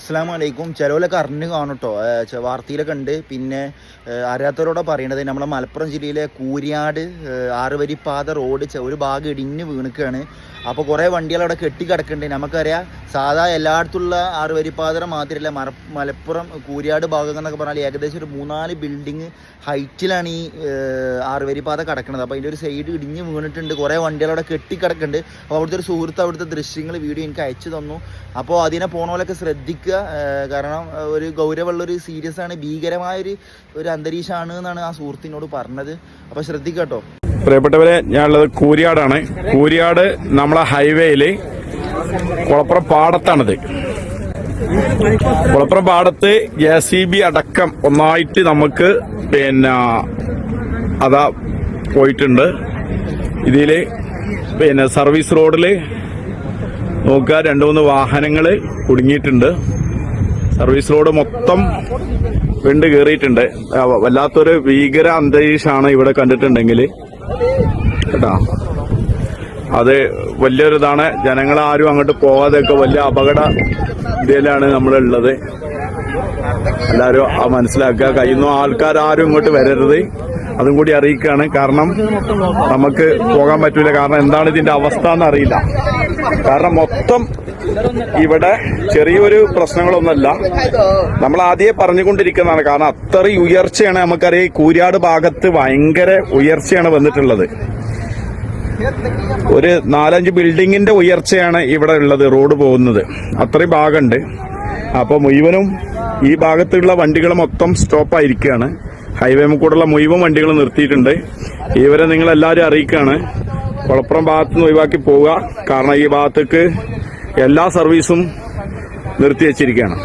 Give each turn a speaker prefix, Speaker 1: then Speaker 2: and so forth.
Speaker 1: അസ്സലാമു അലൈക്കും. ചിലവരൊക്കെ അറിഞ്ഞു കാണും കേട്ടോ, വാർത്തയിലൊക്കെ ഉണ്ട്. പിന്നെ അറിയാത്തവരോടെ പറയണത് നമ്മളെ മലപ്പുറം ജില്ലയിലെ കൂരിയാട് 6 വരിപ്പാത റോഡ് ഒരു ഭാഗം ഇടിഞ്ഞ് വീണിക്കുകയാണ്. അപ്പോൾ കുറേ വണ്ടികൾ അവിടെ കെട്ടിക്കിടക്കുന്നുണ്ട്. നമുക്കറിയാം സാധാ എല്ലായിടത്തുള്ള 6 വരിപ്പാത മാത്രമല്ല, മലപ്പുറം കൂരിയാട് ഭാഗം എന്നൊക്കെ പറഞ്ഞാൽ ഏകദേശം ഒരു 3-4 ബിൽഡിങ് ഹൈറ്റിലാണ് ഈ 6 വരിപ്പാത കിടക്കുന്നത്. അപ്പോൾ അതിൻ്റെ ഒരു സൈഡ് ഇടിഞ്ഞ് വീണിട്ടുണ്ട്. കുറേ വണ്ടികൾ അവിടെ കെട്ടിക്കിടക്കുന്നുണ്ട്. അപ്പോൾ അവിടുത്തെ ഒരു സുഹൃത്ത് അവിടുത്തെ ദൃശ്യങ്ങൾ വീഡിയോ എനിക്ക് അയച്ചു തന്നു. അപ്പോൾ അതിനെ പോണോലൊക്കെ ശ്രദ്ധിക്കുക. കാരണം ഒരു ഗൗരവമുള്ളൊരു സീരിയസ് ആണ്, ഭീകരമായൊരു അന്തരീക്ഷമാണ് എന്നാണ് ആ സുഹൃത്തിനോട് പറഞ്ഞത്. അപ്പോൾ ശ്രദ്ധിക്കട്ടോ.
Speaker 2: പ്രിയപ്പെട്ടവരെ, ഞാനുള്ളത് കൂരിയാടാണ്. കൂരിയാട് നമ്മളെ ഹൈവേയില് കുളപ്പുറം പാടത്താണിത്. കുളപ്പുറം പാടത്ത് JCB അടക്കം ഒന്നായിട്ട് നമുക്ക് അതാ പോയിട്ടുണ്ട്. ഇതില് സർവീസ് റോഡില് നോക്കുക, 2-3 വാഹനങ്ങള് കുടുങ്ങിയിട്ടുണ്ട്. സർവീസ് റോഡ് മൊത്തം വിണ്ട് കയറിയിട്ടുണ്ട്. വല്ലാത്തൊരു ഭീകര അന്തരീക്ഷമാണ് ഇവിടെ കണ്ടിട്ടുണ്ടെങ്കിൽ കേട്ടാ. അത് വലിയൊരിതാണ്. ജനങ്ങളാരും അങ്ങോട്ട് പോകാതെയൊക്കെ വലിയ അപകട ഇതിലാണ് നമ്മളുള്ളത്. എല്ലാവരും മനസ്സിലാക്കുക. കഴിയുന്ന ആൾക്കാരും ഇങ്ങോട്ട് വരരുത്, അതും കൂടി അറിയിക്കുകയാണ്. കാരണം നമുക്ക് പോകാൻ പറ്റൂല. കാരണം എന്താണ് ഇതിന്റെ അവസ്ഥ എന്നറിയില്ല. കാരണം മൊത്തം ഇവിടെ ചെറിയൊരു പ്രശ്നങ്ങളൊന്നുമല്ല, നമ്മൾ ആദ്യമേ പറഞ്ഞുകൊണ്ടിരിക്കുന്നതാണ്. കാരണം അത്രയും ഉയർച്ചയാണ്. നമുക്കറിയാം കൂരിയാട് ഭാഗത്ത് ഭയങ്കര ഉയർച്ചയാണ് വന്നിട്ടുള്ളത്. ഒരു 4-5 ബിൽഡിങ്ങിന്റെ ഉയർച്ചയാണ് ഇവിടെ ഉള്ളത്, റോഡ് പോകുന്നത് അത്രയും ഭാഗമുണ്ട്. അപ്പൊ മുഴുവനും ഈ ഭാഗത്തുള്ള വണ്ടികൾ മൊത്തം സ്റ്റോപ്പായിരിക്കുകയാണ്. ഹൈവേ കൂടെയുള്ള മുഴുവൻ വണ്ടികൾ നിർത്തിയിട്ടുണ്ട്. ഇവരെ നിങ്ങളെല്ലാവരും അറിയിക്കുകയാണ്, കുളപ്പുറം ഭാഗത്തുനിന്ന് ഒഴിവാക്കി പോവുക. കാരണം ഈ ഭാഗത്തേക്ക് എല്ലാ സർവീസും നിർത്തിവെച്ചിരിക്കുകയാണ്.